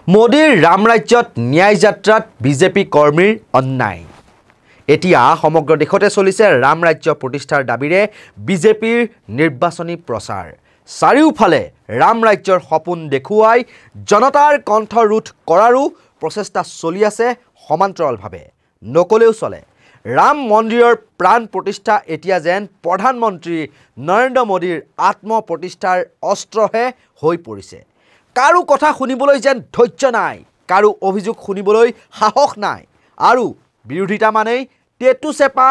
মোদীৰ ৰাম ৰাজ্যত ন্যায় যাত্ৰাত বিজেপি কৰ্মীৰ অন্যায়। এতিয়া সমগ্ৰ দেশতে চলিছে ৰাম ৰাজ্য প্ৰতিষ্ঠাৰ দাবীৰে বিজেপিৰ নিৰ্বাচনী প্ৰচাৰ। চাৰিওফালে ৰাম ৰাজ্যৰ সপোন দেখুৱাই জনতাৰ কণ্ঠ ৰোধ কৰাৰো প্ৰচেষ্টা চলি আছে সমান্তৰালভাৱে। নকলেও চলে, ৰাম মন্দিৰৰ প্ৰাণ প্ৰতিষ্ঠা এতিয়া যেন প্ৰধানমন্ত্ৰী নৰেন্দ্ৰ মোদীৰ আত্মপ্ৰতিষ্ঠাৰ অস্ত্ৰহে হৈ পৰিছে। কাৰো কথা শুনিবলৈ যেন ধৈৰ্য নাই, কাৰো অভিযোগ শুনিবলৈ সাহস নাই, আৰু বিৰোধিতা মানেই টেটু চেপা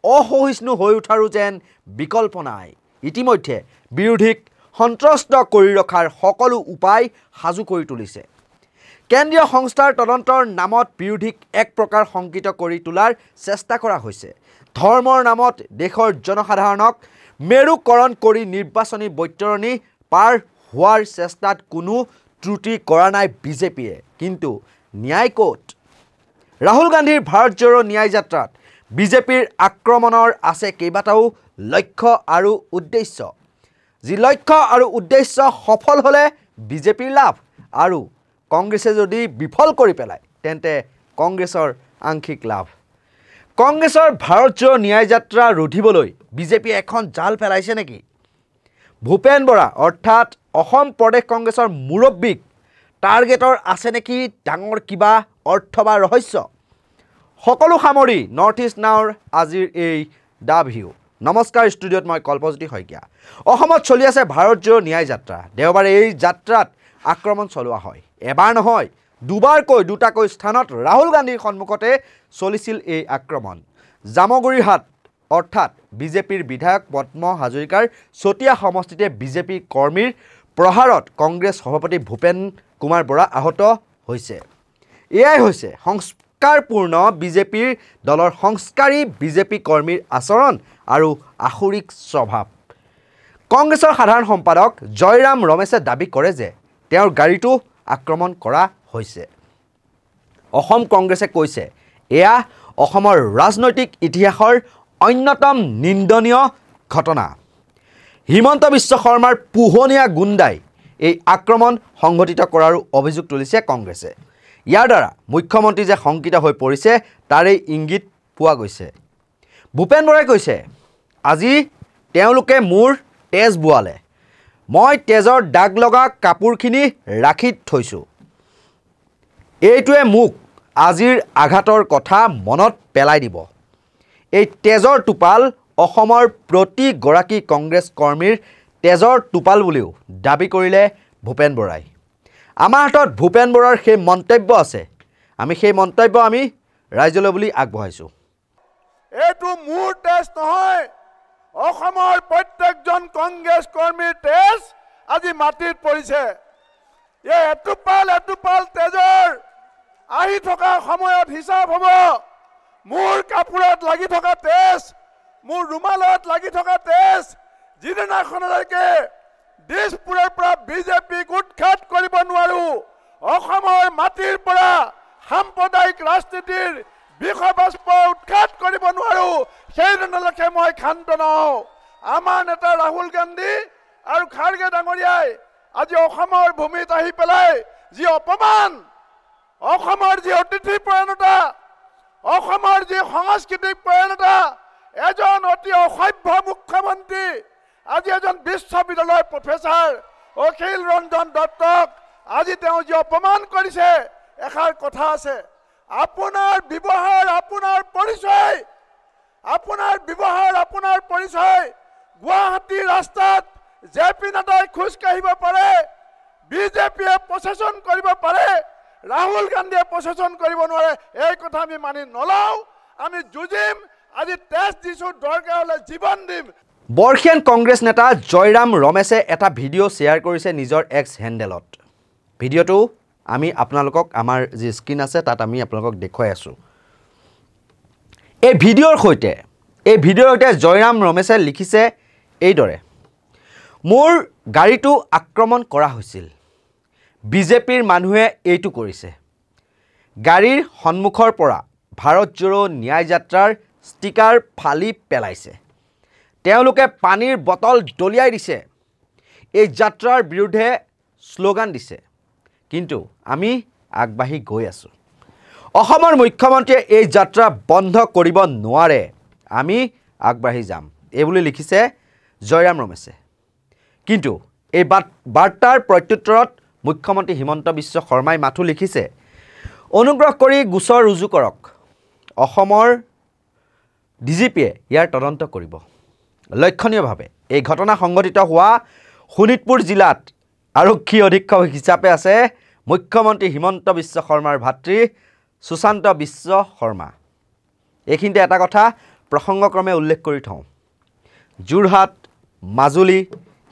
অসহিষ্ণু হৈ উঠাৰো যেন বিকল্প নাই। ইতিমধ্যে বিৰোধীক সন্ত্ৰস্ত কৰি ৰখাৰ সকলো উপায় সাজু কৰি তুলিছে। কেন্দ্ৰীয় সংস্থাৰ তদন্তৰ নামত বিৰোধীক এক প্ৰকাৰ শংকিত কৰি তোলাৰ চেষ্টা কৰা হৈছে। ধৰ্মৰ নামত দেশৰ জনসাধাৰণক মেৰুকৰণ কৰি নিৰ্বাচনী বৈতৰণি পাৰ হোৱাৰ চেষ্টাত কোনো ত্ৰুটি কৰা নাই বিজেপিয়ে। কিন্তু ন্যায় ক'ত? ৰাহুল গান্ধীৰ ভাৰত জোড়ো ন্যায় যাত্ৰাত বিজেপিৰ আক্ৰমণৰ আছে কেইবাটাও লক্ষ্য আৰু উদ্দেশ্য। যি লক্ষ্য আৰু উদ্দেশ্য সফল হ'লে বিজেপিৰ লাভ, আৰু কংগ্ৰেছে যদি বিফল কৰি পেলায় তেন্তে কংগ্ৰেছৰ আংশিক লাভ। কংগ্ৰেছৰ ভাৰত জোড়ো ন্যায় যাত্ৰা ৰুধিবলৈ বিজেপিয়ে এখন জাল পেলাইছে নেকি? ভূপেন বৰা অৰ্থাৎ অসম প্ৰদেশ কংগ্ৰেছৰ মুৰব্বীক টাৰ্গেটৰ আছে নেকি ডাঙৰ কিবা অৰ্থ বা ৰহস্য? সকলো সামৰি নৰ্থ ইষ্ট নাওৰ আজিৰ এই দা ভিউ। নমস্কাৰ, ষ্টুডিঅ'ত মই কল্পজ্যোতি শইকীয়া। অসমত চলি আছে ভাৰত জোড়ো ন্যায় যাত্ৰা। দেওবাৰে এই যাত্ৰাত আক্ৰমণ চলোৱা হয়। এবাৰ নহয়, দুবাৰকৈ দুটাকৈ স্থানত ৰাহুল গান্ধীৰ সন্মুখতে চলিছিল এই আক্ৰমণ। জামগুৰিহাট অৰ্থাৎ বিজেপিৰ বিধায়ক পদ্ম হাজৰিকাৰ চতিয়া সমষ্টিতে বিজেপি কৰ্মীৰ প্ৰহাৰত কংগ্ৰেছ সভাপতি ভূপেন কুমাৰ বৰা আহত হৈছে। এয়াই হৈছে সংস্কাৰপূৰ্ণ বিজেপিৰ দলৰ সংস্কাৰী বিজেপি কৰ্মীৰ আচৰণ আৰু আসুৰিক স্বভাৱ। কংগ্ৰেছৰ সাধাৰণ সম্পাদক জয়ৰাম ৰমেশে দাবী কৰে যে তেওঁৰ গাড়ীটো আক্ৰমণ কৰা হৈছে। অসম কংগ্ৰেছে কৈছে এয়া অসমৰ ৰাজনৈতিক ইতিহাসৰ অন্যতম নিন্দনীয় ঘটনা। হিমন্ত বিশ্ব শৰ্মাৰ পোহনীয়া গুণ্ডাই এই আক্ৰমণ সংঘটিত কৰাৰো অভিযোগ তুলিছে কংগ্ৰেছে। ইয়াৰ দ্বাৰা মুখ্যমন্ত্ৰী যে শংকিত হৈ পৰিছে তাৰেই ইংগিত পোৱা গৈছে। ভূপেন বৰাই কৈছে, আজি তেওঁলোকে মোৰ তেজ বোৱালে, মই তেজৰ দাগ লগা কাপোৰখিনি ৰাখি থৈছোঁ। এইটোৱে মোক আজিৰ আঘাতৰ কথা মনত পেলাই দিব। এই তেজৰ টোপাল অসমৰ প্ৰতিগৰাকী কংগ্ৰেছ কৰ্মীৰ তেজৰ টোপাল বুলিও দাবী কৰিলে ভূপেন বৰাই। আমাৰ হাতত ভূপেন বৰাৰ সেই মন্তব্য আছে, আমি সেই মন্তব্য আমি ৰাইজলৈ বুলি আগবঢ়াইছোঁ। এইটো মোৰ তেজ নহয়, অসমৰ প্ৰত্যেকজন কংগ্ৰেছ কৰ্মীৰ তেজ আজি মাটিত পৰিছে। এই এটোপাল এটোপাল তেজৰ আহি থকা সময়ত হিচাপ হ'ব। মোৰ কাপোৰত লাগি থকা তেজ, মোৰ ৰুমালত লাগি থকা তেজ, যিদিনাখনলৈকে দিছপুৰৰ পৰা বিজেপিক উৎখাত কৰিব নোৱাৰো, অসমৰ মাটিৰ পৰা সাম্প্ৰদায়িক ৰাজনীতিৰ বিষবাষ্প উৎখাত কৰিব নোৱাৰো, সেইদিনলৈকে মই ক্ষান্ত নহওঁ। আমাৰ নেতা ৰাহুল গান্ধী আৰু খাৰ্গে ডাঙৰীয়াই আজি অসমৰ ভূমিত আহি পেলাই যি অপমান, অসমৰ যি অতিথি পৰায়ণতা, অসমৰ যি সাংস্কৃতিক পৰায়ণতা, এজন অতি অসভ্য মুখ্যমন্ত্ৰী, আজি এজন বিশ্ববিদ্যালয়ৰ প্ৰফেচাৰ অখিল ৰঞ্জন দত্তক আজি তেওঁ যি অপমান কৰিছে। এষাৰ কথা আছে, আপোনাৰ ব্যৱহাৰ আপোনাৰ পৰিচয়, আপোনাৰ ব্যৱহাৰ আপোনাৰ পৰিচয়। গুৱাহাটী ৰাস্তাত জে পি নাডাই খোজ কাঢ়িব পাৰে, বিজেপিয়ে প্ৰশাসন কৰিব পাৰে, ৰাহুল গান্ধীয়ে প্ৰশাসন কৰিব নোৱাৰে। এই কথা আমি মানি নলওঁ, আমি যুঁজিম। আজি তেজ দিছোঁ, দৰকাৰ হ'লে জীৱন দিম। বৰ্ষীয়ান কংগ্ৰেছ নেতা জয়ৰাম ৰমেশে এটা ভিডিঅ' শ্বেয়াৰ কৰিছে নিজৰ এক্স হেণ্ডেলত। ভিডিঅ'টো আমি আপোনালোকক আমাৰ যি স্ক্ৰীণ আছে তাত আমি আপোনালোকক দেখুৱাই আছোঁ। এই ভিডিঅ'ৰ সৈতে জয়ৰাম ৰমেশে লিখিছে এইদৰে, মোৰ গাড়ীটো আক্ৰমণ কৰা হৈছিল, বিজেপিৰ মানুহে এইটো কৰিছে। গাড়ীৰ সন্মুখৰ পৰা ভাৰত জোড়ো ন্যায় যাত্ৰাৰ ষ্টিকাৰ ফালি পেলাইছে, তেওঁলোকে পানীৰ বটল দলিয়াই দিছে, এই যাত্ৰাৰ বিৰুদ্ধে শ্লোগান দিছে। কিন্তু আমি আগবাঢ়ি গৈ আছোঁ অসমৰ মুখ্যমন্ত্ৰীয়ে এই যাত্ৰা বন্ধ কৰিব নোৱাৰে আমি আগবাঢ়ি যাম এই বুলি লিখিছে জয়ৰাম ৰমেশে কিন্তু এই বাৰ্তাৰ প্ৰত্যুত্তৰত মুখ্যমন্ত্ৰী হিমন্ত বিশ্ব শৰ্মাই মাথো লিখিছে অনুগ্ৰহ কৰি গোচৰ ৰুজু কৰক অসমৰ ডিজিপিয়ে ইয়াৰ তদন্ত কৰিব লক্ষণীয়ভাৱে এই ঘটনা সংঘটিত হোৱা শোণিতপুৰ জিলাত আৰক্ষী অধীক্ষক হিচাপে আছে মুখ্যমন্ত্ৰী হিমন্ত বিশ্ব শৰ্মাৰ ভাতৃ সুশান্ত বিশ্ব শৰ্মা এইখিনিতে এটা কথা প্ৰসংগক্ৰমে উল্লেখ কৰি থওঁ যোৰহাট মাজুলী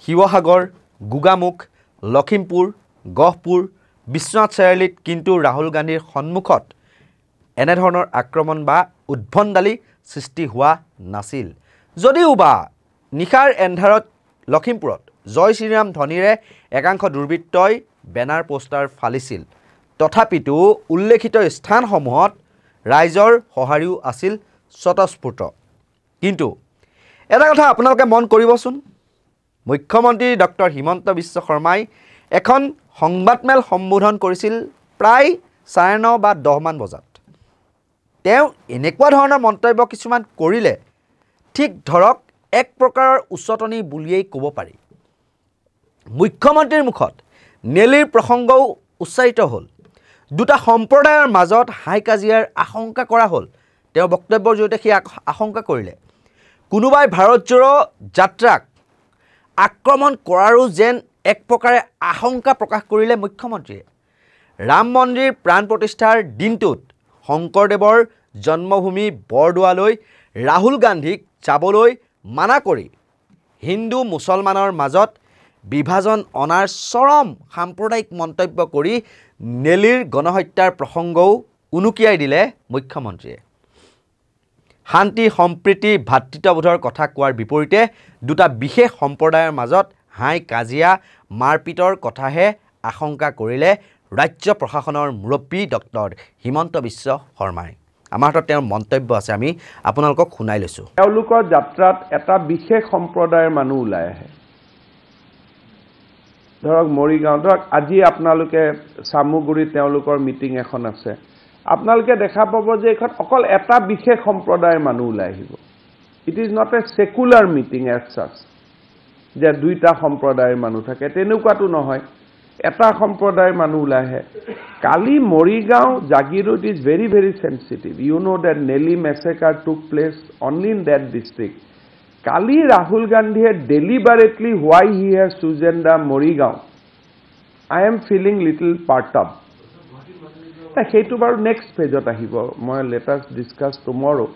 শিৱসাগৰ গোগামুখ লখিমপুৰ গহপুৰ বিশ্বনাথ চাৰিআলিত কিন্তু ৰাহুল গান্ধীৰ সন্মুখত এনেধৰণৰ আক্ৰমণ বা উদ্ভণ্ডালি সৃষ্টি হোৱা নাছিল যদিও বা নিশাৰ এন্ধাৰত লখিমপুৰত জয় শ্ৰীৰাম ধ্বনিৰে একাংশ দুৰ্বৃত্তই বেনাৰ পোষ্টাৰ ফালিছিল তথাপিতো উল্লেখিত স্থানসমূহত ৰাইজৰ সঁহাৰিও আছিল স্বতঃস্ফূৰ্ত কিন্তু এটা কথা আপোনালোকে মন কৰিবচোন মুখ্যমন্ত্ৰী ডক্টৰ হিমন্ত বিশ্ব শৰ্মাই এখন সংবাদমেল সম্বোধন কৰিছিল প্ৰায় 9:30 বা 10 মান বজাত তেওঁ এনেকুৱা ধৰণৰ মন্তব্য কিছুমান কৰিলে ঠিক ধৰক এক প্ৰকাৰৰ উচ্চতনী বুলিয়েই ক'ব পাৰি মুখ্যমন্ত্ৰীৰ মুখত নেলিৰ প্ৰসংগও উচ্চাৰিত হ'ল দুটা সম্প্ৰদায়ৰ মাজত হাই কাজিয়াৰ আশংকা কৰা হ'ল তেওঁ বক্তব্যৰ জৰিয়তে সেই আশংকা কৰিলে কোনোবাই ভাৰত জোড়ো যাত্ৰাক আক্ৰমণ কৰাৰো যেন এক প্ৰকাৰে আশংকা প্ৰকাশ কৰিলে মুখ্যমন্ত্ৰীয়ে ৰাম মন্দিৰ প্ৰাণ প্ৰতিষ্ঠাৰ দিনটোত শংকৰদেৱৰ জন্মভূমি বৰদোৱালৈ ৰাহুল গান্ধীক যাবলৈ মানা কৰি হিন্দু মুছলমানৰ মাজত বিভাজন অনাৰ চৰম সাম্প্ৰদায়িক মন্তব্য কৰি নেলিৰ গণহত্যাৰ প্ৰসংগও উনুকিয়াই দিলে মুখ্যমন্ত্ৰীয়ে শান্তি সম্প্ৰীতি ভাতৃত্ববোধৰ কথা কোৱাৰ বিপৰীতে দুটা বিশেষ সম্প্ৰদায়ৰ মাজত হাই কাজিয়া মাৰপিটৰ কথাহে আশংকা কৰিলে ৰাজ্য প্ৰশাসনৰ মুৰব্বী ডক্টৰ হিমন্ত বিশ্ব শৰ্মাই আমাৰ হাতত তেওঁৰ মন্তব্য আছে আমি আপোনালোকক শুনাই লৈছোঁ তেওঁলোকৰ যাত্ৰাত এটা বিশেষ সম্প্ৰদায়ৰ মানুহ ওলাই আহে ধৰক মৰিগাঁও ধৰক আজি আপোনালোকে সামুগুৰিত তেওঁলোকৰ মিটিং এখন আছে আপোনালোকে দেখা পাব যে এখন অকল এটা বিশেষ সম্প্ৰদায়ৰ মানুহ ওলাই আহিব it is not a secular meeting as such যে দুইটা সম্প্ৰদায়ৰ মানুহ থাকে তেনেকুৱাটো নহয় এটা সম্প্ৰদায়ৰ মানুহ ওলাই আহে কালি Morigaon Jagiroad is very very sensitive you know that Nellie massacre took place only in that district কালি ৰাহুল গান্ধীয়ে deliberately why he has chosen the Morigaon I am feeling little perturbed সেইটো বাৰু নেক্সট পেজত আহিব মই লেটাষ্ট ডিছকাছ টুমৰো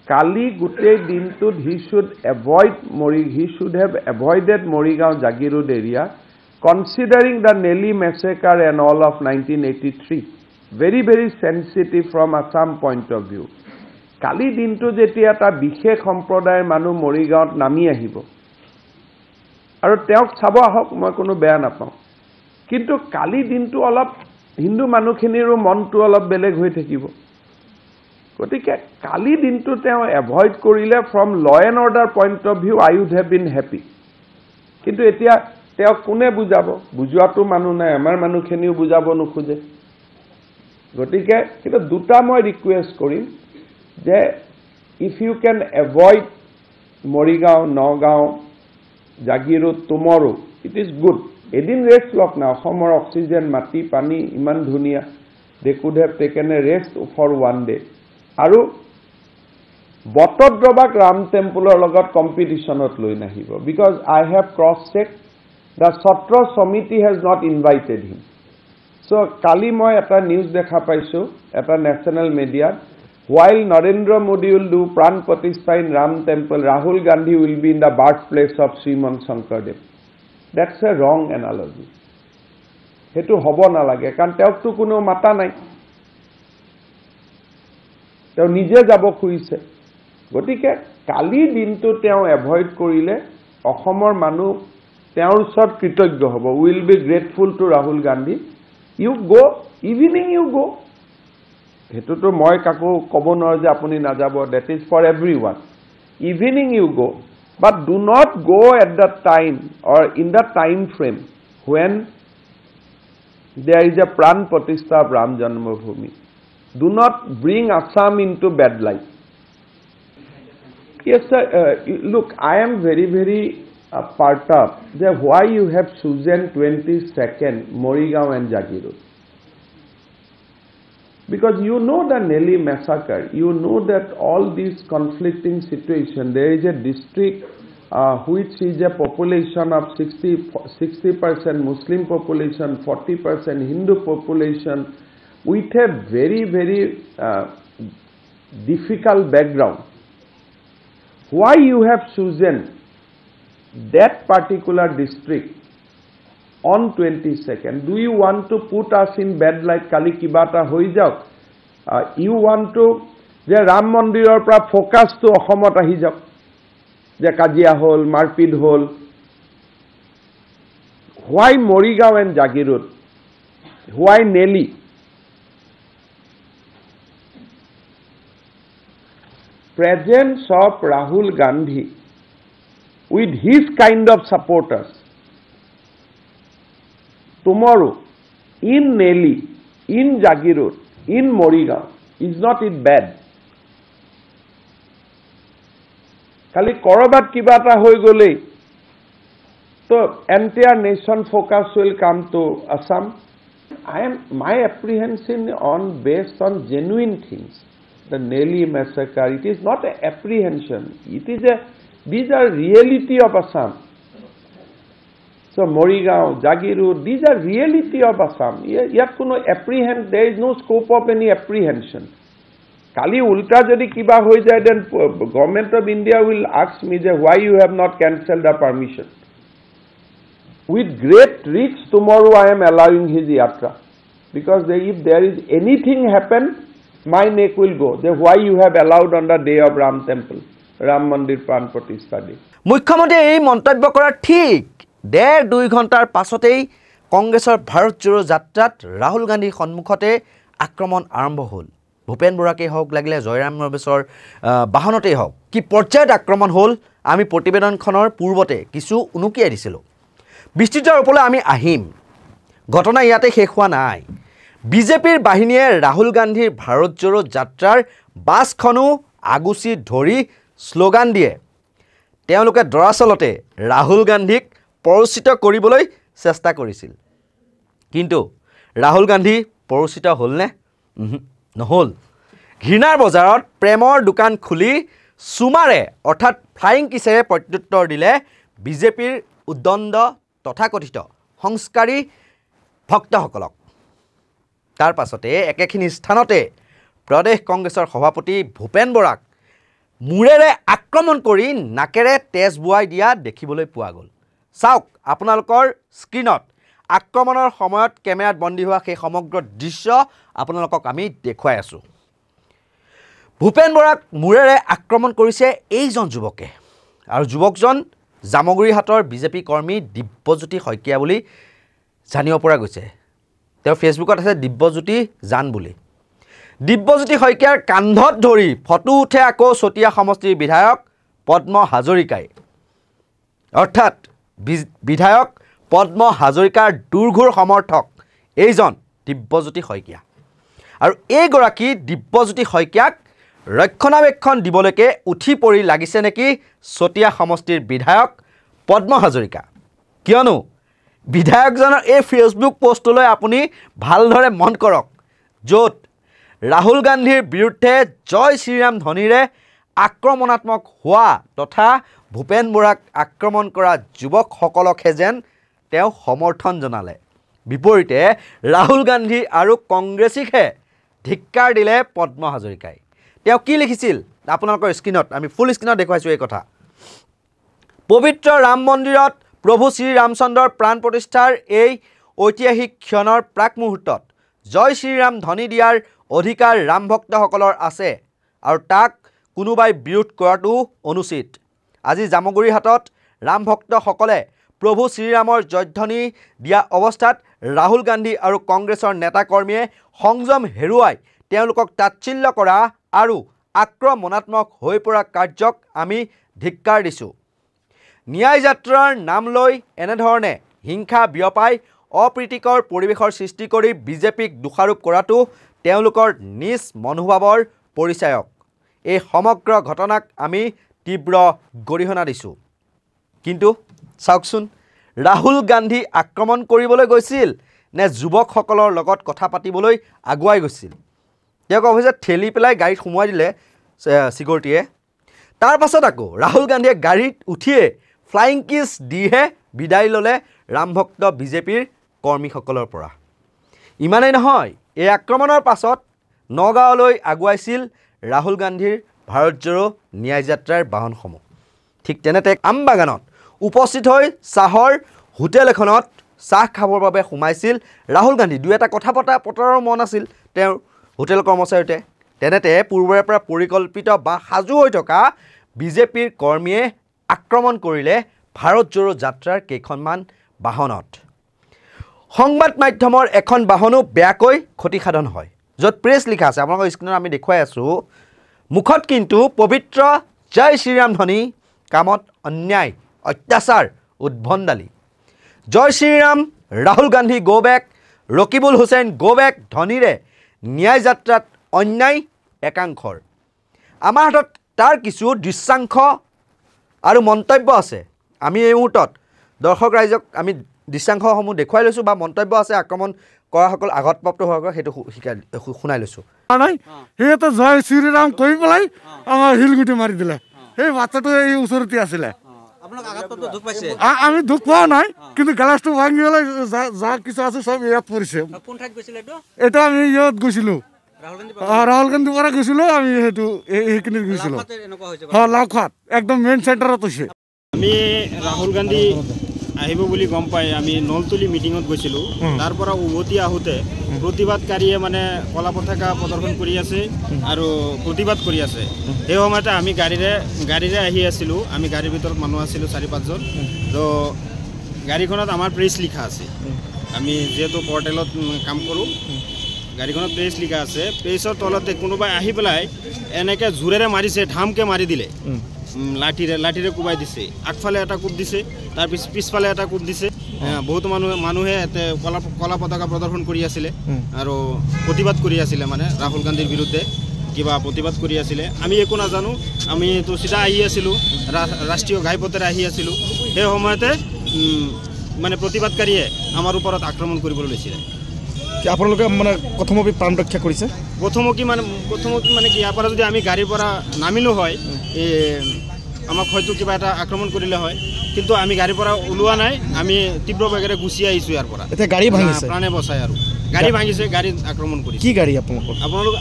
কালি গোটেই দিনটোত he should have avoided Morigaon Jagiroad area considering the Nelly massacre and all of 1983 very very sensitive from Assam point of view kali dintu jetia ta bishesh সম্প্ৰদায়ৰ মানুহ মৰিগাঁৱত নামি আহিব আৰু তেওঁক চাব আহক মই কোনো বেয়া নাপাওঁ কিন্তু কালি দিনটো অলপ হিন্দু মানুহখিনিৰো মনটো অলপ বেলেগ হৈ থাকিব গতিকে কালি দিনটো তেওঁ এভয়েড কৰিলে from law and order point of view I would have been happy কিন্তু এতিয়া তেওঁ কোনে বুজাব বুজোৱাটো মানুহ নাই আমাৰ মানুহখিনিও বুজাব নোখোজে গতিকে কিন্তু দুটা মই ৰিকুৱেষ্ট কৰিম যে if you can avoid Morigaon Nagaon Jagiroad tomorrow it is good এদিন ৰেষ্ট লওক না অসমৰ অক্সিজেন মাটি পানী ইমান ধুনীয়া they could have taken a rest for one day আৰু বটদ্ৰৱাক ৰাম টেম্পলৰ লগত কম্পিটিশ্যনত লৈ নাহিব because I have cross check The Satra Samiti has not invited him. So, kali moi eta news dekha paisu, eta national media, while Narendra Modi will do Pran Pratishtha in Ram Temple, Rahul Gandhi will be in the birthplace of Sriman Shankardev. That's a wrong analogy. Hetu hobo nalage, kan teok tu kuno mata nai. Teo nije jabo khuise. Gotike kali dintu teo avoid korile, Ohomor manu তেওঁৰ ওচৰত কৃতজ্ঞ হ'ব will be grateful to Rahul Gandhi you go evening you go হেতুটো মই কাকো ক'ব নোৱাৰো যে আপুনি নাযাব that is for everyone evening you go but do not go at the time or in the time frame when there is a Pran Pratishtha of Ram Janmabhoomi. Do not bring Assam into bad light. Yes, sir. Look, I am very, very perturbed that why you have chosen 22nd Morigaon and Jagirod. Because you know the Nelly massacre, you know that all these conflicting situations, there is a district which is a population of 60% Muslim population, 40% Hindu population, with a very, very difficult background. Why you have chosen that particular district on 22nd? Do you want to put us in bad light? Kali kibata hoi jaok. You want to je Ram Mandirar pra focus to Ahomot ahi jaok. Je Kajia hol, Marpid hol. Why Morigaon and Jagirod? Why Nelly? Presence of Rahul Gandhi with his kind of supporters tomorrow in Nelly, in Jagirod, in Morigaon, is not it bad? Kali korobat kibata hoi gole, so entire nation focus will come to Assam. My apprehension on based on genuine things. The Nelly massacre, it is not an apprehension. These are reality of Assam. So Morigaon, Jagirod, these are reality of Assam. You have to know apprehend. There is no scope of any apprehension. Kali ulta jodi kiba hoi jay, then government of India will ask me why you have not cancelled the permission. With great risk, tomorrow I am allowing his yatra, because if there is anything happen, my neck will go. Then why you have allowed on the day of Ram temple, Ram Mandir Pran Pratishtha day? মুখ্যমন্ত্ৰীয়ে এই মন্তব্য কৰা ঠিক 1.5-2 ঘণ্টাৰ পাছতেই কংগ্ৰেছৰ ভাৰত জোড়ো যাত্ৰাত ৰাহুল গান্ধীৰ সন্মুখতে আক্ৰমণ আৰম্ভ হ'ল। ভূপেন বৰাকেই হওক লাগিলে জয়ৰাম ৰমেশৰ বাহনতেই হওক কি পৰ্যায়ত আক্ৰমণ হ'ল আমি প্ৰতিবেদনখনৰ পূৰ্বতে কিছু উনুকিয়াই দিছিলোঁ। বিস্তৃতৰ ওপৰলৈ আমি আহিম। ঘটনা ইয়াতে শেষ হোৱা নাই। বিজেপিৰ বাহিনীয়ে ৰাহুল গান্ধীৰ ভাৰত জোড়ো যাত্ৰাৰ বাছখনো আগুচি ধৰি শ্লোগান দিয়ে। তেওঁলোকে দৰাচলতে ৰাহুল গান্ধীক পৰচিত কৰিবলৈ চেষ্টা কৰিছিল। কিন্তু ৰাহুল গান্ধী পৰচিত হ'লনে? নহ'ল। ঘৃণাৰ বজাৰত প্ৰেমৰ দোকান খুলি চুমাৰে অৰ্থাৎ ফ্লাইং কিছেৰে প্ৰত্যুত্তৰ দিলে বিজেপিৰ উদ্দণ্ড তথাকথিত সংস্কাৰী ভক্তসকলক। তাৰ পাছতে একেখিনি স্থানতে প্ৰদেশ কংগ্ৰেছৰ সভাপতি ভূপেন বৰাক মূৰেৰে আক্ৰমণ কৰি নাকেৰে তেজ বুৱাই দিয়া দেখিবলৈ পোৱা গ'ল। চাওক আপোনালোকৰ স্ক্ৰীনত আক্ৰমণৰ সময়ত কেমেৰাত বন্দী হোৱা সেই সমগ্ৰ দৃশ্য আপোনালোকক আমি দেখুৱাই আছোঁ। ভূপেন বৰাক মূৰেৰে আক্ৰমণ কৰিছে এইজন যুৱকে, আৰু যুৱকজন জামগুৰিহাটৰ বিজেপি কৰ্মী দিব্যজ্যোতি শইকীয়া বুলি জানিব পৰা গৈছে। তেওঁ ফেচবুকত আছে দিব্যজ্যোতি জান বুলি। দিব্যজ্যোতি শইকীয়াৰ কান্ধত ধৰি ফটো উঠে আকৌ চতিয়া সমষ্টিৰ বিধায়ক পদ্ম হাজৰিকাই। অৰ্থাৎ বিধায়ক পদ্ম হাজৰিকাৰ দুৰ্ঘোৰ সমৰ্থক এইজন দিব্যজ্যোতি শইকীয়া। আৰু এইগৰাকী দিব্যজ্যোতি শইকীয়াক ৰক্ষণাবেক্ষণ দিবলৈকে উঠি পৰি লাগিছে নেকি চতিয়া সমষ্টিৰ বিধায়ক পদ্ম হাজৰিকা। কিয়নো বিধায়কজনৰ এই ফেচবুক পোষ্টলৈ আপুনি ভালদৰে মন কৰক, য'ত ৰাহুল গান্ধীৰ বিৰুদ্ধে জয় শ্ৰীৰাম ধ্বনিৰে আক্ৰমণাত্মক হোৱা তথা ভূপেন বৰাক আক্ৰমণ কৰা যুৱকসকলকহে যেন তেওঁ সমৰ্থন জনালে। বিপৰীতে ৰাহুল গান্ধী আৰু কংগ্ৰেছীকহে ধিক্কাৰ দিলে পদ্ম হাজৰিকাই। তেওঁ কি লিখিছিল আপোনালোকৰ স্ক্ৰীনত আমি ফুল স্ক্ৰীনত দেখুৱাইছোঁ এই কথা। পবিত্ৰ ৰাম মন্দিৰত প্ৰভু শ্ৰী ৰামচন্দ্ৰৰ প্ৰাণ প্ৰতিষ্ঠাৰ এই ঐতিহাসিক ক্ষণৰ প্ৰাক মুহূৰ্তত জয় শ্ৰীৰাম ধ্বনি দিয়াৰ অধিকাৰ ৰাম ভক্তসকলৰ আছে, আৰু তাক কোনোবাই বিৰোধ কৰাটো অনুচিত। আজি জামগুৰিহাটত ৰাম ভক্তসকলে প্ৰভু শ্ৰীৰামৰ জয়ধ্বনি দিয়া অৱস্থাত ৰাহুল গান্ধী আৰু কংগ্ৰেছৰ নেতাকৰ্মীয়ে সংযম হেৰুৱাই তেওঁলোকক তাচ্ছিল্য কৰা আৰু আক্ৰমণাত্মক হৈ পৰা কাৰ্যক আমি ধিক্কাৰ দিছোঁ। ন্যায় যাত্ৰাৰ নাম লৈ এনেধৰণে হিংসা বিয়পাই অপ্ৰীতিকৰ পৰিৱেশৰ সৃষ্টি কৰি বিজেপিক দোষাৰোপ কৰাটো তেওঁলোকৰ নিজ মনোভাৱৰ পৰিচায়ক। এই সমগ্ৰ ঘটনাক আমি তীব্ৰ গৰিহণা দিছোঁ। কিন্তু চাওকচোন, ৰাহুল গান্ধী আক্ৰমণ কৰিবলৈ গৈছিল নে যুৱকসকলৰ লগত কথা পাতিবলৈ আগুৱাই গৈছিল? তেওঁক অৱশ্যে ঠেলি পেলাই গাড়ীত সোমোৱাই দিলে চিকিউৰিটিয়ে। তাৰ পাছত আকৌ ৰাহুল গান্ধীয়ে গাড়ীত উঠিয়ে ফ্লাইং কিছ দিহে বিদায় ল'লে ৰামভক্ত বিজেপিৰ কৰ্মীসকলৰ পৰা। ইমানেই নহয়, এই আক্ৰমণৰ পাছত নগাঁৱলৈ আগুৱাইছিল ৰাহুল গান্ধীৰ ভাৰত জোড়ো ন্যায় যাত্ৰাৰ বাহনসমূহ। ঠিক তেনেতে আমবাগানত উপস্থিত হৈ চাহৰ হোটেল এখনত চাহ খাবৰ বাবে সোমাইছিল ৰাহুল গান্ধী। দুই এটা কথা পতাৰ মন আছিল তেওঁৰ হোটেল কৰ্মচাৰীতে। তেনেতে পূৰ্বৰে পৰা পৰিকল্পিত বা সাজু হৈ থকা বিজেপিৰ কৰ্মীয়ে আক্ৰমণ কৰিলে ভাৰত জোড়ো যাত্ৰাৰ কেইখনমান বাহনত। সংবাদ মাধ্যমৰ এখন বাহনো বেয়াকৈ ক্ষতিসাধন হয়, য'ত প্ৰেছ লিখা আছে, আপোনালোকৰ স্ক্ৰীনত আমি দেখুৱাই আছোঁ। মুখত কিন্তু পবিত্ৰ জয় শ্ৰীৰাম ধ্বনি, কামত অন্যায়, অত্যাচাৰ, উদ্ভণ্ডালি। জয় Shri Ram, Rahul Gandhi go back, Rakibul Hussain go back ধ্বনিৰে ন্যায় যাত্ৰাত অন্যায় একাংশৰ। আমাৰ হাতত তাৰ কিছু দৃশ্যাংশ আৰু মন্তব্য আছে। আমি এই মুহূৰ্তত দৰ্শক ৰাইজক আমি দৃশ্যাংশসমূহ দেখুৱাই লৈছোঁ বা মন্তব্য আছে আক্ৰমণ কৰাসকল আঘাতপ্ৰাপ্ত হোৱাকৈ সেইটো শুনাই লৈছোঁ। সিহঁতে জয় শ্ৰীৰাম কৈ পেলাই আমাৰ শিলগুটি মাৰি দিলে। সেই বাচ্চাটো এই ওচৰতে আছিলে। আমি দুখ পোৱা নাই, কিন্তু গ্লাছটো ভাঙি গ'লে যা কিছু আছে চব ইয়াত পৰিছে। এইটো আমি ইয়াত গৈছিলোঁ, ৰাহুল গান্ধীৰ পৰা গৈছিলোঁ। আমি সেইটো সেইখিনিত গৈছিলোঁ। লাওখাত একদম মেইন চেণ্টাৰত হৈছে। আমি ৰাহুল গান্ধী আহিব বুলি গম পাই আমি নলতলি মিটিঙত গৈছিলোঁ। তাৰ পৰা উভতি আহোঁতে প্ৰতিবাদকাৰীয়ে মানে কলা পতাকা প্ৰদৰ্শন কৰি আছে আৰু প্ৰতিবাদ কৰি আছে। সেই সময়তে আমি গাড়ীৰে আহি আছিলোঁ। আমি গাড়ীৰ ভিতৰত মানুহ আছিলোঁ 4-5জন। তো গাড়ীখনত আমাৰ প্ৰেছ লিখা আছে। আমি যিহেতু পৰ্টেলত কাম কৰোঁ, গাড়ীখনত প্ৰেছ লিখা আছে। প্ৰেছৰ তলতে কোনোবাই আহি পেলাই এনেকৈ জোৰেৰে মাৰিছে, ধামকৈ মাৰি দিলে। লাঠিৰে কোবাই দিছে। আগফালে এটা কোব দিছে, তাৰ পিছফালে এটা কোব দিছে। বহুতো মানুহে কলা পতাকা প্ৰদৰ্শন কৰি আছিলে আৰু প্ৰতিবাদ কৰি আছিলে, মানে ৰাহুল গান্ধীৰ বিৰুদ্ধে কিবা প্ৰতিবাদ কৰি আছিলে। আমি একো নাজানো। আমিতো চিধা আহি আছিলোঁ, ৰাষ্ট্ৰীয় ঘাইপথেৰে আহি আছিলোঁ। সেই সময়তে মানে প্ৰতিবাদকাৰীয়ে আমাৰ ওপৰত আক্ৰমণ কৰিবলৈ লৈছিলে। আপোনালোকে মানে প্ৰথমতে প্ৰাণ ৰক্ষা কৰিছে? প্ৰথমকি মানে কি, ইয়াৰ পৰা যদি আমি গাড়ীৰ পৰা নামিলোঁ হয়, আমাক হয়তো কিবা এটা আক্ৰমণ কৰিলে হয়। কিন্তু আমি গাড়ীৰ পৰা ওলোৱা নাই, আমি তীব্ৰ বেগেৰে গুচি আহিছোঁ ইয়াৰ পৰা। এতিয়া গাড়ী ভাঙিছে, প্ৰাণে বচাই আৰু গাড়ী ভাঙিছে, গাড়ীত আক্ৰমণ কৰিছে। কি গাড়ী আপোনালোকৰ?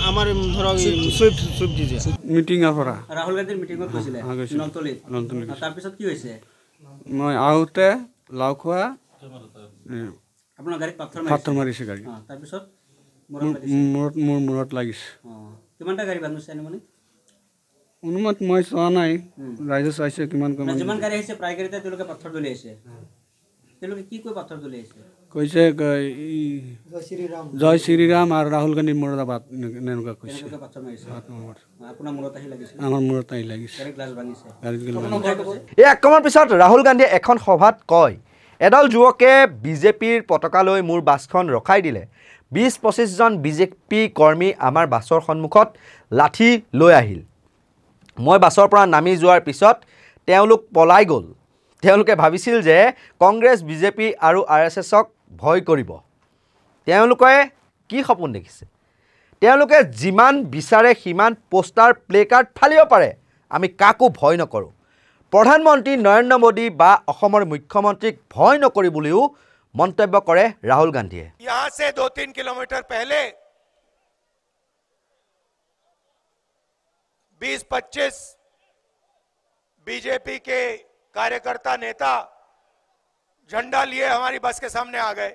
আমাৰ ধৰক চুইফ্ট ডিজায়াৰ। মিটিঙৰ পৰা ৰাহুল গান্ধীৰ মিটিঙত গৈছিলে নলতলিত। তাৰপিছত কি হৈছে? মই আহোঁতে লাওখোৱা আপোনাৰ গাড়ীত পাথৰ মাৰিছে। গাড়ী তাৰপিছত মোৰ মূৰত লাগিছে। কিমানটা গাড়ী বান্ধিছে আনুমানিক? অনুমান মই চোৱা নাই, ৰাইজে চাইছে কিমান। যিমান গাড়ী আহিছে প্ৰায় গাড়ীতে তেওঁলোকে পাথৰ দলিয়াইছে। তেওঁলোকে কি কৈ পাথৰ দলিয়াইছে? কৈছে জয় শ্ৰীৰাম আৰু ৰাহুল গান্ধী মুৰ্দাবাদ এনেকুৱা কৈছে। পাথৰ মাৰিছে। আপোনাৰ মূৰত আহি লাগিছে? আমাৰ মূৰত আহি লাগিছে। গ্লাছ ভাঙিছে। এই আক্ৰমণৰ পিছত ৰাহুল গান্ধীয়ে এখন সভাত কয়, এডাল যুৱকে বিজেপিৰ পতাকা লৈ মোৰ বাছখন ৰখাই দিলে। 20-25জন বিজেপি কৰ্মী আমাৰ বাছৰ সন্মুখত লাঠি লৈ আহিল। মই বাছৰ পৰা নামি যোৱাৰ পিছত তেওঁলোক পলাই গ'ল। তেওঁলোকে ভাবিছিল যে কংগ্ৰেছ, বিজেপি আৰু RSSক ভয় কৰিব। তেওঁলোকে কি সপোন দেখিছে? তেওঁলোকে যিমান বিচাৰে সিমান পোষ্টাৰ, প্লে কাৰ্ড ফালিব পাৰে। আমি কাকো ভয় নকৰোঁ। প্ৰধানমন্ত্ৰী নৰেন্দ্ৰ মোদী বা অসমৰ মুখ্যমন্ত্ৰীক ভয় নকৰি বুলিও মন্তব্য কৰে ৰাহুল গান্ধীয়ে। यहाँ से 2-3 किलोमीटर पहले 20-25 बीजेपी के कार्यकर्ता नेता झंडा लिए हमारी बस के सामने आ गए।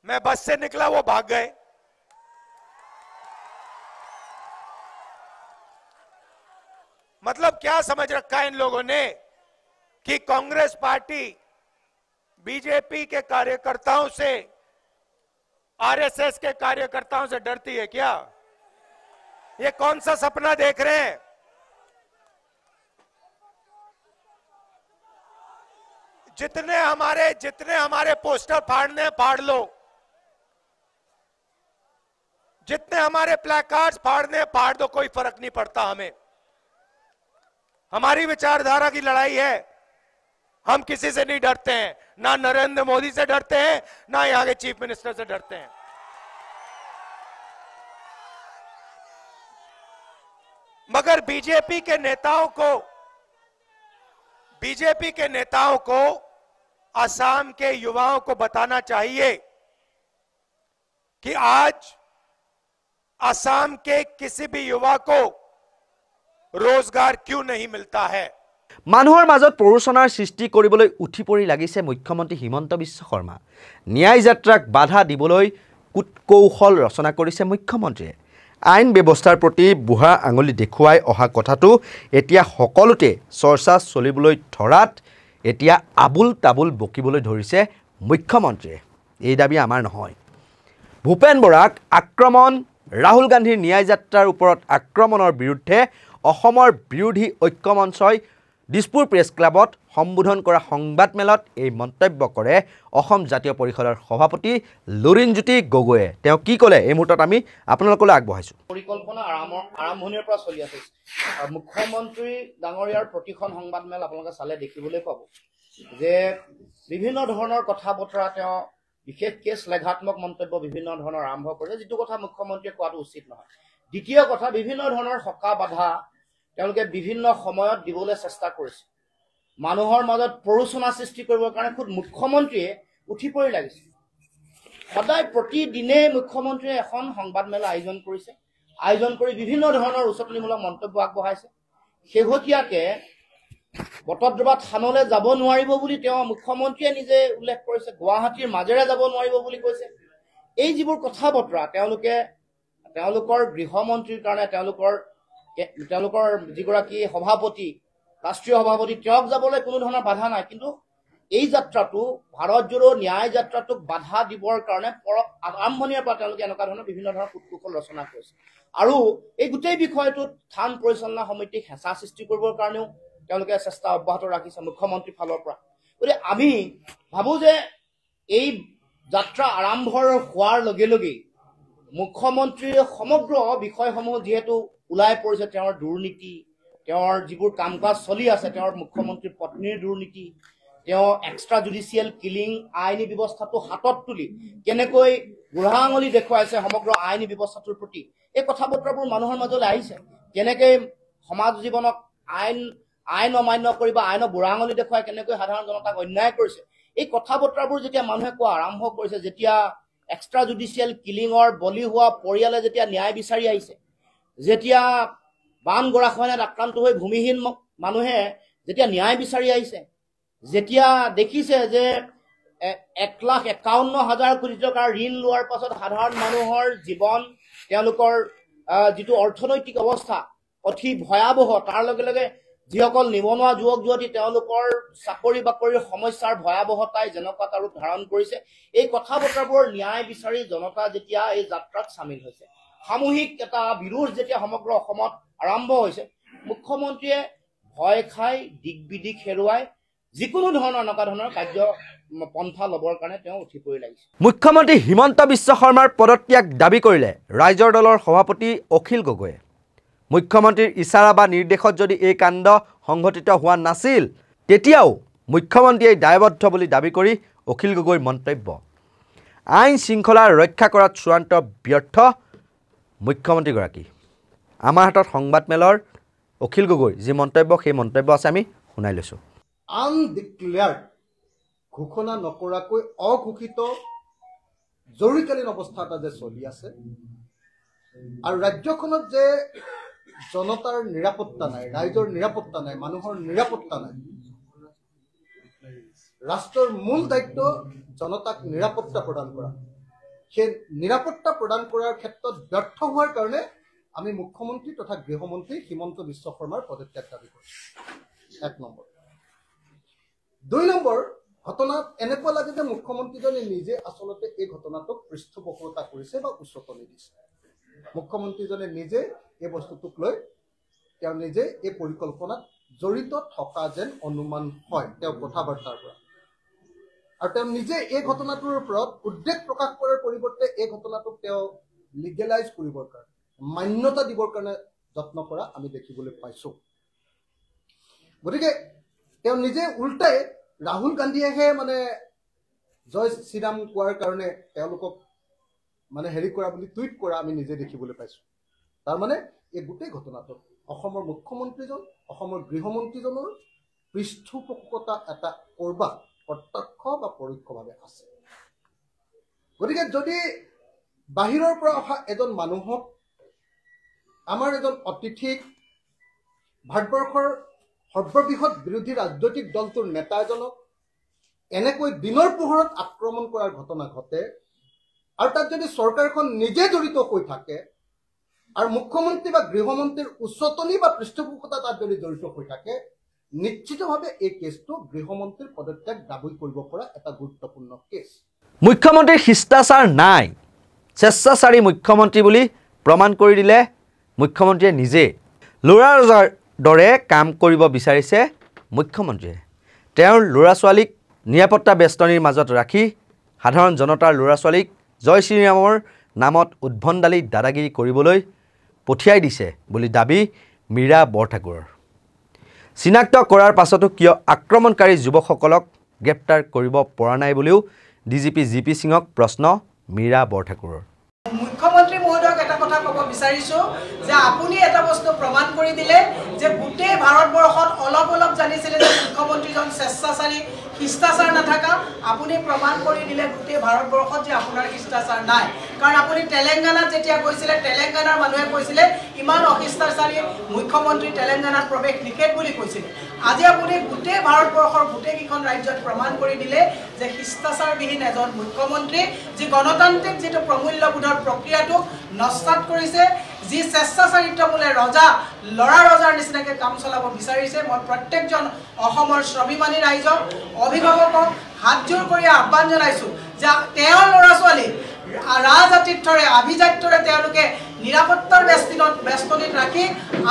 मैं बस से निकला, वो भाग गए। मतलब क्या समझ रखा है इन लोगों ने कि कांग्रेस पार्टी बीजेपी के कार्यकर्ताओं से, आरएसएस के कार्यकर्ताओं से डरती है क्या? ये कौन सा सपना देख रहे हैं? जितने हमारे पोस्टर फाड़ने फाड़ लो, जितने हमारे प्लेकार्ड्स फाड़ने फाड़ दो, कोई फर्क नहीं पड़ता हमें। हमारी विचारधारा की लड़ाई है, हम किसी से नहीं डरते हैं, ना नरेंद्र मोदी से डरते हैं, ना यहां के चीफ मिनिस्टर से डरते हैं। मगर बीजेपी के नेताओं को असम के युवाओं को बताना चाहिए कि आज असम के किसी भी युवा को रोजगार क्यों नहीं मिलता है। মানুহৰ মাজত প্ৰৰোচনাৰ সৃষ্টি কৰিবলৈ উঠি পৰি লাগিছে মুখ্যমন্ত্ৰী হিমন্ত বিশ্ব শৰ্মা। ন্যায় যাত্ৰাক বাধা দিবলৈ কুটকৌশল ৰচনা কৰিছে মুখ্যমন্ত্ৰীয়ে। আইন ব্যৱস্থাৰ প্ৰতি বুঢ়া আঙুলি দেখুৱাই অহা কথাটো এতিয়া সকলোতে চৰ্চা চলিবলৈ ধৰাত এতিয়া আবুল তাবুল বকিবলৈ ধৰিছে মুখ্যমন্ত্ৰীয়ে। এই দাবী আমাৰ নহয়। ভূপেন বৰাক আক্ৰমণ, ৰাহুল গান্ধীৰ ন্যায় যাত্ৰাৰ ওপৰত আক্ৰমণৰ বিৰুদ্ধে অসমৰ বিৰোধী ঐক্য মঞ্চই দিছপুৰ প্ৰেছ ক্লাবত সম্বোধন কৰা সংবাদমেলত এই মন্তব্য কৰে অসম জাতীয় পৰিষদৰ সভাপতি লুৰিণজ্যোতি গগৈয়ে। তেওঁ কি ক'লে এই মুহূৰ্তত আমি আপোনালোকলৈ আগবঢ়াইছোঁ। পৰিকল্পনা আৰম্ভণিৰ পৰা চলি আছে। মুখ্যমন্ত্ৰী ডাঙৰীয়াৰ প্ৰতিখন সংবাদমেল আপোনালোকে চালে দেখিবলৈ পাব যে বিভিন্ন ধৰণৰ কথা বতৰা, তেওঁ বিশেষকৈ শ্লেঘাত্মক মন্তব্য বিভিন্ন ধৰণৰ আৰম্ভ কৰে, যিটো কথা মুখ্যমন্ত্ৰীয়ে কোৱাটো উচিত নহয়। দ্বিতীয় কথা, বিভিন্ন ধৰণৰ সকা বাধা তেওঁলোকে বিভিন্ন সময়ত দিবলৈ চেষ্টা কৰিছে। মানুহৰ মাজত প্ৰৰোচনা সৃষ্টি কৰিবৰ কাৰণে খুব মুখ্যমন্ত্ৰীয়ে উঠি পৰি লাগিছে। সদায় প্ৰতিদিনে মুখ্যমন্ত্ৰীয়ে এখন সংবাদমেলা আয়োজন কৰিছে, আয়োজন কৰি বিভিন্ন ধৰণৰ উচতনিমূলক মন্তব্য আগবঢ়াইছে। শেহতীয়াকৈ বটদ্ৰৱা থানলৈ যাব নোৱাৰিব বুলি তেওঁ মুখ্যমন্ত্ৰীয়ে নিজে উল্লেখ কৰিছে, গুৱাহাটীৰ মাজেৰে যাব নোৱাৰিব বুলি কৈছে। এই যিবোৰ কথা বতৰা তেওঁলোকৰ গৃহমন্ত্ৰীৰ কাৰণে তেওঁলোকৰ যিগৰাকী সভাপতি, ৰাষ্ট্ৰীয় সভাপতি, তেওঁক যাবলৈ কোনো ধৰণৰ বাধা নাই। কিন্তু এই যাত্ৰাটো, ভাৰত জোড়ো ন্যায় যাত্ৰাটোক বাধা দিবৰ কাৰণে আৰম্ভণিৰ পৰা তেওঁলোকে এনেকুৱা ধৰণৰ বিভিন্ন ধৰণৰ কুটকৌশল ৰচনা কৰিছে। আৰু এই গোটেই বিষয়টোত থান পৰিচালনা সমিতিক হেঁচা সৃষ্টি কৰিবৰ কাৰণেও তেওঁলোকে চেষ্টা অব্যাহত ৰাখিছে মুখ্যমন্ত্ৰীৰ ফালৰ পৰা। গতিকে আমি ভাবোঁ যে এই যাত্ৰা আৰম্ভ হোৱাৰ লগে লগেই মুখ্যমন্ত্ৰীৰ সমগ্ৰ বিষয়সমূহ যিহেতু ওলাই পৰিছে, তেওঁৰ দুৰ্নীতি, তেওঁৰ যিবোৰ কাম কাজ চলি আছে, তেওঁৰ মুখ্যমন্ত্ৰীৰ পত্নীৰ দুৰ্নীতি, তেওঁ এক্সট্ৰা জুডিচিয়েল কিলিং আইনী ব্যৱস্থাটো হাতত তুলি কেনেকৈ বুঢ়া আঙুলি দেখুৱাইছে সমগ্ৰ আইনী ব্যৱস্থাটোৰ প্ৰতি, এই কথা বতৰাবোৰ মানুহৰ মাজলৈ আহিছে। কেনেকৈ সমাজ জীৱনক আইন অমান্য কৰি বা আইনৰ বুঢ়া আঙুলি দেখুৱাই কেনেকৈ সাধাৰণ জনতাক অন্যায় কৰিছে, এই কথা বতৰাবোৰ যেতিয়া মানুহে কোৱা আৰম্ভ কৰিছে, যেতিয়া এক্সট্ৰা জুডিচিয়েল কিলিঙৰ বলি হোৱা পৰিয়ালে যেতিয়া ন্যায় বিচাৰি আহিছে, যেতিয়া বান গৰাখহনীয়াত আক্ৰান্ত হৈ ভূমিহীন মানুহে যেতিয়া ন্যায় বিচাৰি আহিছে, যেতিয়া দেখিছে যে 1,51,000 কোটি টকাৰ ঋণ লোৱাৰ পাছত সাধাৰণ মানুহৰ জীৱন, তেওঁলোকৰ যিটো অৰ্থনৈতিক অৱস্থা অতি ভয়াৱহ, তাৰ লগে লগে যিসকল নিবনুৱা যুৱক যুৱতী তেওঁলোকৰ চাকৰি বাকৰিৰ সমস্যাৰ ভয়াৱহতাই যেনেকুৱা এটা ৰূপ ধাৰণ কৰিছে, এই কথা বতৰাবোৰ ন্যায় বিচাৰি জনতা যেতিয়া এই যাত্ৰাত চামিল হৈছে, সামূহিক এটা বিৰোধ যেতিয়া সমগ্ৰ অসমত আৰম্ভ হৈছে, মুখ্যমন্ত্ৰীয়ে ভয় খাই দিক বিদিক হেৰুৱাই যিকোনো ধৰণৰ এনেকুৱা ধৰণৰ কাৰ্য পন্থা ল'বৰ কাৰণে তেওঁ উঠি পৰি লাগিছে। মুখ্যমন্ত্ৰী হিমন্ত বিশ্ব শৰ্মাৰ পদত্যাগ দাবী কৰিলে ৰাইজৰ দলৰ সভাপতি অখিল গগৈয়ে। মুখ্যমন্ত্ৰীৰ ইচাৰা বা নিৰ্দেশত যদি এই কাণ্ড সংঘটিত হোৱা নাছিল, তেতিয়াও মুখ্যমন্ত্ৰীয়ে দায়বদ্ধ বুলি দাবী কৰি অখিল গগৈৰ মন্তব্য। আইন শৃংখলা ৰক্ষা কৰাত চূড়ান্ত ব্যৰ্থ মুখ্যমন্ত্ৰীগৰাকী। আমাৰ হাতত সংবাদমেলৰ অখিল গগৈৰ যি মন্তব্য, সেই মন্তব্য আছে, আমি শুনাই লৈছোঁ। আনডিক্লেয়াৰ্ড, ঘোষণা নকৰাকৈ অঘোষিত জৰুৰীকালীন অৱস্থা এটা যে চলি আছে, আৰু ৰাজ্যখনত যে জনতাৰ নিৰাপত্তা নাই, ৰাইজৰ নিৰাপত্তা নাই, মানুহৰ নিৰাপত্তা নাই। ৰাষ্ট্ৰৰ মূল দায়িত্ব জনতাক নিৰাপত্তা প্ৰদান কৰা। সেই নিৰাপত্তা প্ৰদান কৰাৰ ক্ষেত্ৰত ব্যৰ্থ হোৱাৰ কাৰণে আমি মুখ্যমন্ত্ৰী তথা গৃহমন্ত্ৰী হিমন্ত বিশ্ব শৰ্মাৰ পদত্যাগ দাবী কৰিছোঁ। 1 নম্বৰ। 2 নম্বৰ, ঘটনাত এনেকুৱা লাগে যে মুখ্যমন্ত্ৰীজনে নিজে আচলতে এই ঘটনাটোক পৃষ্ঠপোষকতা কৰিছে বা উচতনি দিছে। মুখ্যমন্ত্ৰীজনে নিজে এই বস্তুটোক লৈ তেওঁ নিজে এই পৰিকল্পনাত জড়িত থকা যেন অনুমান হয় তেওঁৰ কথা বাৰ্তাৰ পৰা। আৰু তেওঁ নিজে এই ঘটনাটোৰ ওপৰত উদ্বেগ প্ৰকাশ কৰাৰ পৰিৱৰ্তে এই ঘটনাটোক তেওঁ লিগেলাইজ কৰিবৰ কাৰণে মান্যতা দিবৰ কাৰণে যত্ন কৰা আমি দেখিবলৈ পাইছোঁ। গতিকে তেওঁ নিজে উল্টাই ৰাহুল গান্ধীয়েহে মানে জয় শ্ৰীৰাম কোৱাৰ কাৰণে তেওঁলোকক মানে হেৰি কৰা বুলি টুইট কৰা আমি নিজে দেখিবলৈ পাইছোঁ। তাৰমানে এই গোটেই ঘটনাটোত অসমৰ মুখ্যমন্ত্ৰীজন অসমৰ গৃহমন্ত্ৰীজনৰ পৃষ্ঠপোষকতা এটা কৰবাত প্ৰত্যক্ষ বা পৰোক্ষভাৱে আছে। গতিকে যদি বাহিৰৰ পৰা অহা এজন মানুহক আমাৰ এজন অতিথিক ভাৰতবৰ্ষৰ সৰ্ববৃহৎ বিৰোধী ৰাজনৈতিক দলটোৰ নেতা এজনক এনেকৈ দিনৰ পোহৰত আক্ৰমণ কৰাৰ ঘটনা ঘটে আৰু তাত যদি চৰকাৰখন নিজে জড়িত হৈ থাকে আৰু মুখ্যমন্ত্ৰী বা গৃহমন্ত্ৰীৰ উচতনি বা পৃষ্ঠপোষকতা তাত যদি জড়িত হৈ থাকে নিশ্চিতভাৱে এই কেছটো গৃহমন্ত্ৰীৰ পদত্যাগ দাবী কৰিব পৰা এটা গুৰুত্বপূৰ্ণ কেছ। মুখ্যমন্ত্ৰীৰ শিষ্টাচাৰ নাই, স্বেচ্ছাচাৰী মুখ্যমন্ত্ৰী বুলি প্ৰমাণ কৰি দিলে মুখ্যমন্ত্ৰীয়ে নিজে। ল'ৰা ৰজাৰ দৰে কাম কৰিব বিচাৰিছে মুখ্যমন্ত্ৰীয়ে। তেওঁৰ ল'ৰা ছোৱালীক নিৰাপত্তা বেষ্টনীৰ মাজত ৰাখি সাধাৰণ জনতাৰ ল'ৰা ছোৱালীক জয় শ্ৰীৰামৰ নামত উদ্ভণ্ডালি দাদাগিৰি কৰিবলৈ পঠিয়াই দিছে বুলি দাবী মীৰা বৰঠাকুৰৰ। চিনাক্ত কৰাৰ পাছতো কিয় আক্ৰমণকাৰী যুৱকসকলক গ্ৰেপ্তাৰ কৰিব পৰা নাই বুলিও ডিজিপি জি.পি. সিঙক প্ৰশ্ন মীৰা বৰঠাকুৰৰ। মুখ্যমন্ত্ৰী মহোদয়ক এটা কথা ক'ব বিচাৰিছোঁ যে আপুনি এটা বস্তু প্ৰমাণ কৰি দিলে যে গোটেই ভাৰতবৰ্ষত অলপ অলপ জানিছিলে যে মুখ্যমন্ত্ৰীজন স্বেচ্ছাচাৰী শিষ্টাচাৰ নাথাকা। আপুনি প্ৰমাণ কৰি দিলে গোটেই ভাৰতবৰ্ষত যে আপোনাৰ শিষ্টাচাৰ নাই। কাৰণ আপুনি তেলেংগানাত যেতিয়া গৈছিলে তেলেংগানাৰ মানুহে কৈছিলে ইমান অশিষ্টাচাৰী মুখ্যমন্ত্ৰী তেলেংগানাত প্ৰৱেশ নিষেধ বুলি কৈছিলে। আজি আপুনি গোটেই ভাৰতবৰ্ষৰ গোটেইকেইখন ৰাজ্যত প্ৰমাণ কৰি দিলে যে শিষ্টাচাৰবিহীন এজন মুখ্যমন্ত্ৰী যি গণতান্ত্ৰিক যিটো প্ৰমূল্যবোধৰ প্ৰক্ৰিয়াটোক নস্বাত কৰিছে, যি স্বেচ্ছাচাৰিত্বমূলে ল'ৰা ৰজাৰ নিচিনাকৈ কাম চলাব বিচাৰিছে। মই প্ৰত্যেকজন অসমৰ স্বাভিমানী ৰাইজক অভিভাৱকক হাতজোৰ কৰি আহ্বান জনাইছোঁ যে তেওঁৰ ল'ৰা ছোৱালী ৰাজআতিথ্যৰে আভিজাত্যৰে তেওঁলোকে নিৰাপত্তাৰ বেষ্টনীত ৰাখি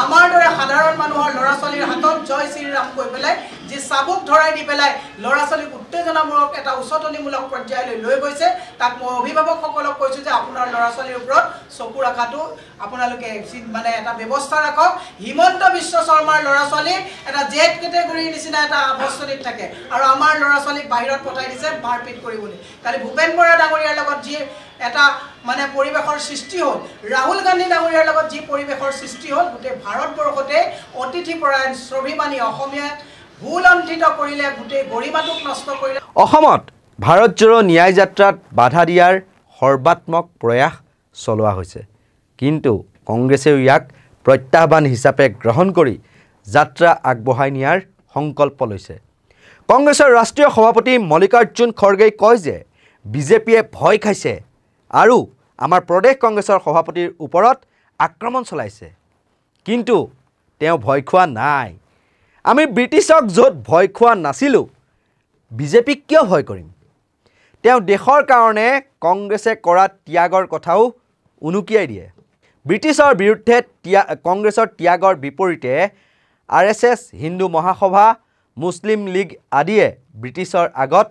আমাৰ দৰে সাধাৰণ মানুহৰ ল'ৰা ছোৱালীৰ হাতত জয় শ্ৰীৰাম কৈ পেলাই যি চাবুক ধৰাই দি পেলাই ল'ৰা ছোৱালীক উত্তেজনামূলক এটা উচতনিমূলক পৰ্যায়লৈ লৈ গৈছে, তাক মই অভিভাৱকসকলক কৈছোঁ যে আপোনাৰ ল'ৰা ছোৱালীৰ ওপৰত চকু ৰখাটো আপোনালোকে মানে এটা ব্যৱস্থা ৰাখক। হিমন্ত বিশ্ব শৰ্মাৰ ল'ৰা ছোৱালী এটা জেড কেটেগৰীৰ নিচিনা এটা আৱস্থনিত থাকে আৰু আমাৰ ল'ৰা ছোৱালীক বাহিৰত পঠাই দিছে মাৰপিট কৰিবলৈ। কালি ভূপেন বৰা ডাঙৰীয়াৰ লগত যি এটা মানে পৰিৱেশৰ সৃষ্টি হ'ল, ৰাহুল গান্ধী ডাঙৰীয়াৰ লগত যি পৰিৱেশৰ সৃষ্টি হ'ল, গোটেই ভাৰতবৰ্ষতে অতিথিপৰায়ণ স্বাভিমানী অসমীয়াক ভুলন্ঠিত কৰিলে, গোটেই গৰিমাটোক নষ্ট কৰিলে। অসমত ভাৰত জোড়ো ন্যায় যাত্ৰাত বাধা দিয়াৰ সৰ্বাত্মক প্ৰয়াস চলোৱা হৈছে, কিন্তু কংগ্ৰেছেও ইয়াক প্ৰত্যাহ্বান হিচাপে গ্ৰহণ কৰি যাত্ৰা আগবঢ়াই নিয়াৰ সংকল্প লৈছে। কংগ্ৰেছৰ ৰাষ্ট্ৰীয় সভাপতি মল্লিকাৰ্জুন খৰ্গেই কয় যে বিজেপিয়ে ভয় খাইছে আৰু আমাৰ প্ৰদেশ কংগ্ৰেছৰ সভাপতিৰ ওপৰত আক্ৰমণ চলাইছে, কিন্তু তেওঁ ভয় খোৱা নাই। আমি ব্ৰিটিছক য'ত ভয় খোৱা নাছিলোঁ, বিজেপিক কিয় ভয় কৰিম? তেওঁ দেশৰ কাৰণে কংগ্ৰেছে কৰা ত্যাগৰ কথাও উনুকিয়াই দিয়ে। ব্ৰিটিছৰ বিৰুদ্ধে কংগ্ৰেছৰ ত্যাগৰ বিপৰীতে RSS, হিন্দু মহাসভা, মুছলিম লীগ আদিয়ে ব্ৰিটিছৰ আগত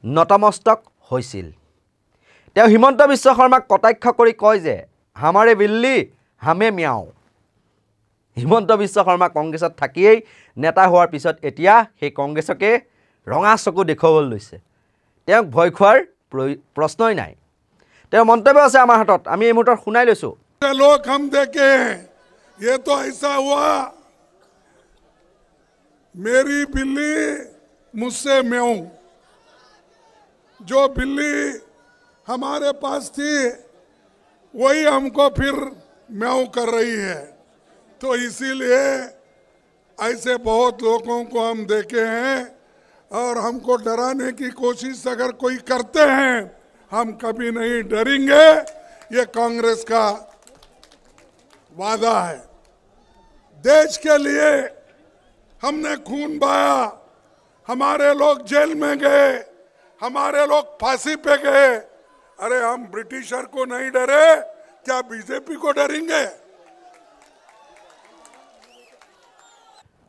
নতমস্তক হৈছিল। তেওঁ হিমন্ত বিশ্ব শৰ্মাক কটাক্ষ কৰি কয় যে হামাৰে বিল্লি হামে মিয়াও। হিমন্ত বিশ্ব শৰ্মা কংগ্ৰেছত থাকিয়েই নেতা হোৱাৰ পিছত এতিয়া সেই কংগ্ৰেছকে ৰঙা চকু দেখুৱাবলৈ লৈছে। তেওঁক ভয় খোৱাৰ প্ৰশ্নই নাই। তেওঁৰ মন্তব্য আছে আমাৰ হাতত, আমি এই মুহূৰ্তত শুনাই লৈছোঁ। लोग हम देखे हैं, ये तो ऐसा हुआ मेरी बिल्ली मुझसे म्याऊं। जो बिल्ली हमारे पास थी वही हमको फिर म्याऊं कर रही है। तो इसीलिए ऐसे बहुत लोगों को हम देखे हैं और हमको डराने की कोशिश अगर कोई करते हैं, हम कभी नहीं डरेंगे। ये कांग्रेस का वादा है। देश के लिए हमने खून बहाया, हमारे लोग जेल में गए, हमारे लोग फांसी पे गए। अरे हम ब्रिटिशर को नहीं डरे, क्या बीजेपी को डरेंगे?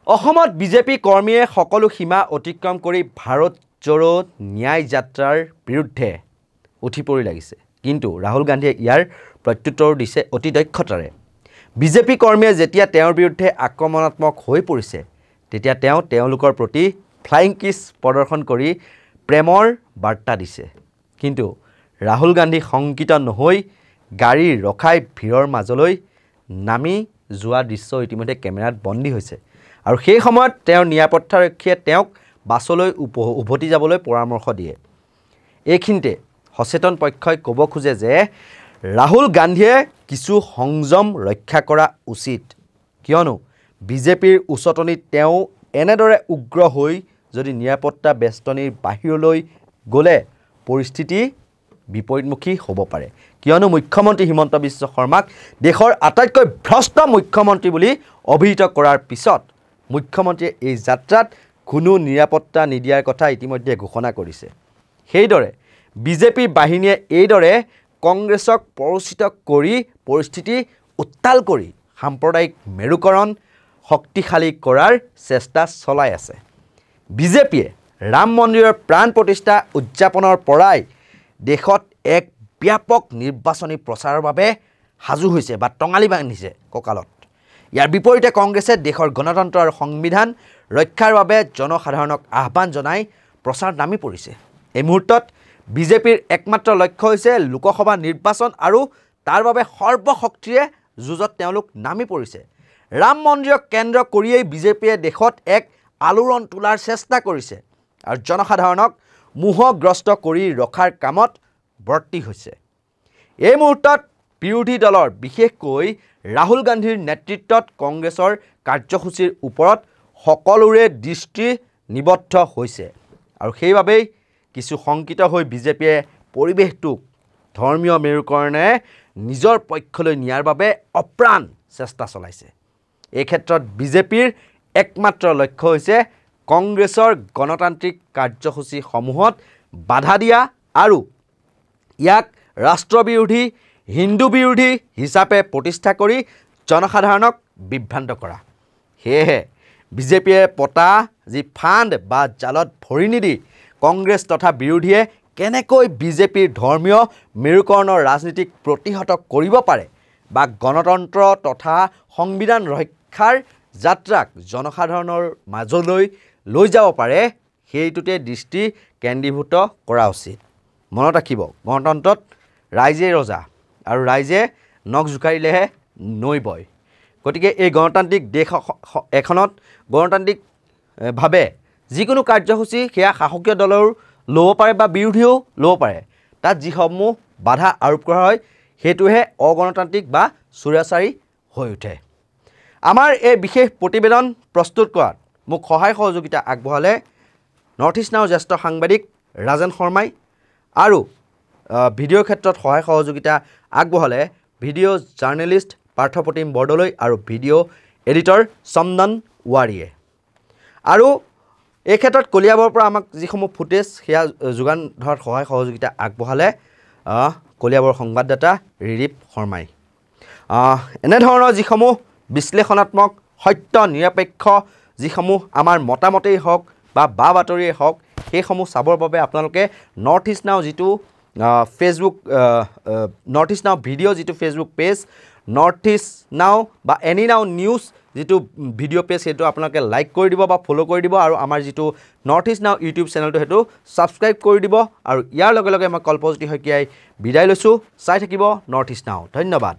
অসমত বিজেপি কৰ্মীয়ে সকলো সীমা অতিক্ৰম কৰি ভাৰত ৰাজ্যৰোধ ন্যায় যাত্ৰাৰ বিৰুদ্ধে উঠি পৰি লাগিছে কিন্তু ৰাহুল গান্ধীয়ে ইয়াৰ প্ৰত্যুত্তৰ দিছে অতি দক্ষতাৰে বিজেপি কৰ্মীয়ে যেতিয়া তেওঁৰ বিৰুদ্ধে আক্ৰমণাত্মক হৈ পৰিছে তেতিয়া তেওঁলোকৰ প্ৰতি ফ্লাইং কিছ প্ৰদৰ্শন কৰি প্ৰেমৰ বাৰ্তা দিছে কিন্তু ৰাহুল গান্ধী শংকিত নহৈ গাড়ী ৰখাই ভিৰৰ মাজলৈ নামি যোৱা দৃশ্য ইতিমধ্যে কেমেৰাত বন্দী হৈছে আৰু সেই সময়ত তেওঁৰ নিৰাপত্তাৰক্ষীয়ে তেওঁক বাছলৈ উভতি যাবলৈ পৰামৰ্শ দিয়ে এইখিনিতে সচেতন পক্ষই ক'ব খোজে যে ৰাহুল গান্ধীয়ে কিছু সংযম ৰক্ষা কৰা উচিত কিয়নো বিজেপিৰ উচতনিত তেওঁ এনেদৰে উগ্ৰ হৈ যদি নিৰাপত্তা বেষ্টনীৰ বাহিৰলৈ গ'লে পৰিস্থিতি বিপৰীতমুখী হ'ব পাৰে কিয়নো মুখ্যমন্ত্ৰী হিমন্ত বিশ্ব শৰ্মাক দেশৰ আটাইতকৈ ভ্ৰষ্ট মুখ্যমন্ত্ৰী বুলি অভিহিত কৰাৰ পিছত মুখ্যমন্ত্ৰীয়ে এই যাত্ৰাত কোনো নিৰাপত্তা নিদিয়াৰ কথা ইতিমধ্যে ঘোষণা কৰিছে সেইদৰে বিজেপি বাহিনীয়ে এইদৰে কংগ্ৰেছক পৰাজিত কৰি পৰিস্থিতি উত্তাল কৰি সাম্প্ৰদায়িক মেৰুকৰণ শক্তিশালী কৰাৰ চেষ্টা চলাই আছে বিজেপিয়ে ৰাম মন্দিৰৰ প্ৰাণ প্ৰতিষ্ঠা উদযাপনৰ পৰাই দেশত এক ব্যাপক নিৰ্বাচনী প্ৰচাৰৰ বাবে সাজু হৈছে বা টঙালি বান্ধিছে কঁকালত ইয়াৰ বিপৰীতে কংগ্ৰেছে দেশৰ গণতন্ত্ৰ আৰু সংবিধান ৰক্ষাৰ বাবে জনসাধাৰণক আহ্বান জনাই প্ৰচাৰ নামি পৰিছে এই মুহূৰ্তত বিজেপিৰ একমাত্ৰ লক্ষ্য হৈছে লোকসভা নিৰ্বাচন আৰু তাৰ বাবে সৰ্বশক্তিৰে যুঁজত তেওঁলোক নামি পৰিছে ৰাম মন্দিৰক কেন্দ্ৰ কৰিয়েই বিজেপিয়ে দেশত এক আলোড়ন তোলাৰ চেষ্টা কৰিছে আৰু জনসাধাৰণক মোহগ্ৰস্ত কৰি ৰখাৰ কামত ব্ৰতী হৈছে এই মুহূৰ্তত বিৰোধী দলৰ বিশেষকৈ ৰাহুল গান্ধীৰ নেতৃত্বত কংগ্ৰেছৰ কাৰ্যসূচীৰ ওপৰত সকলোৰে দৃষ্টি নিবদ্ধ হৈছে আৰু সেইবাবেই কিছু শংকিত হৈ বিজেপিয়ে পৰিৱেশটোক ধৰ্মীয় মেৰুকৰণে নিজৰ পক্ষলৈ নিয়াৰ বাবে অপ্ৰাণ চেষ্টা চলাইছে এই ক্ষেত্ৰত বিজেপিৰ একমাত্ৰ লক্ষ্য হৈছে কংগ্ৰেছৰ গণতান্ত্ৰিক কাৰ্যসূচীসমূহত বাধা দিয়া আৰু ইয়াক ৰাষ্ট্ৰবিৰোধী হিন্দু বিৰোধী হিচাপে প্ৰতিষ্ঠা কৰি জনসাধাৰণক বিভ্ৰান্ত কৰা সেয়েহে বিজেপিয়ে পতা যি ফাণ্ড বা জালত ভৰি নিদি কংগ্ৰেছ তথা বিৰোধীয়ে কেনেকৈ বিজেপিৰ ধৰ্মীয় মেৰুকৰণৰ ৰাজনীতিক প্ৰতিহত কৰিব পাৰে বা গণতন্ত্ৰ তথা সংবিধান ৰক্ষাৰ যাত্ৰাক জনসাধাৰণৰ মাজলৈ লৈ যাব পাৰে সেইটোতে দৃষ্টি কেন্দ্ৰীভূত কৰা উচিত মনত ৰাখিব গণতন্ত্ৰত ৰাইজে ৰজা আৰু ৰাইজে নখ জোকাৰিলেহে নৈ বয় গতিকে এই গণতান্ত্ৰিক দেশ এখনত গণতান্ত্ৰিকভাৱে যিকোনো কাৰ্যসূচী সেয়া শাসকীয় দলৰ ল'ব পাৰে বা বিৰোধীও ল'ব পাৰে তাত যিসমূহ বাধা আৰোপ কৰা হয় সেইটোহে অগণতান্ত্ৰিক বা চুৰাচাৰী হৈ উঠে আমাৰ এই বিশেষ প্ৰতিবেদন প্ৰস্তুত কৰাত মোক সহায় সহযোগিতা আগবঢ়ালে নৰ্থ ইষ্ট নাও জ্যেষ্ঠ সাংবাদিক ৰাজেন শৰ্মাই আৰু ভিডিঅ'ৰ ক্ষেত্ৰত সহায় সহযোগিতা আগবঢ়ালে ভিডিঅ' জাৰ্নেলিষ্ট পাৰ্থপ্ৰতিম বৰদলৈ আৰু ভিডিঅ' এডিটৰ চন্দন ৱাৰীয়ে আৰু এই ক্ষেত্ৰত কলিয়াবৰৰ পৰা আমাক যিসমূহ ফুটেজ সেয়া যোগান ধৰাত সহায় সহযোগিতা আগবঢ়ালে কলিয়াবৰ সংবাদদাতা ৰিৰিপ শৰ্মাই এনেধৰণৰ যিসমূহ বিশ্লেষণাত্মক সত্য নিৰপেক্ষ যিসমূহ আমাৰ মতামতেই হওক বা বাতৰিয়েই হওক সেইসমূহ চাবৰ বাবে আপোনালোকে নৰ্থ ইষ্ট নাও যিটো ফেচবুক নৰ্থ ইষ্ট নাও ভিডিঅ' যিটো ফেচবুক পেজ নৰ্থ ইষ্ট নাও বা এনি নাও নিউজ যিটো ভিডিঅ' পেজ সেইটো আপোনালোকে লাইক কৰি দিব বা ফ'ল' কৰি দিব আৰু আমাৰ যিটো নৰ্থ ইষ্ট নাও ইউটিউব চেনেলটো সেইটো ছাবস্ক্ৰাইব কৰি দিব আৰু ইয়াৰ লগে লগে মই কল্পজ্যোতি শইকীয়াই বিদায় লৈছোঁ চাই থাকিব নৰ্থ ইষ্ট নাও ধন্যবাদ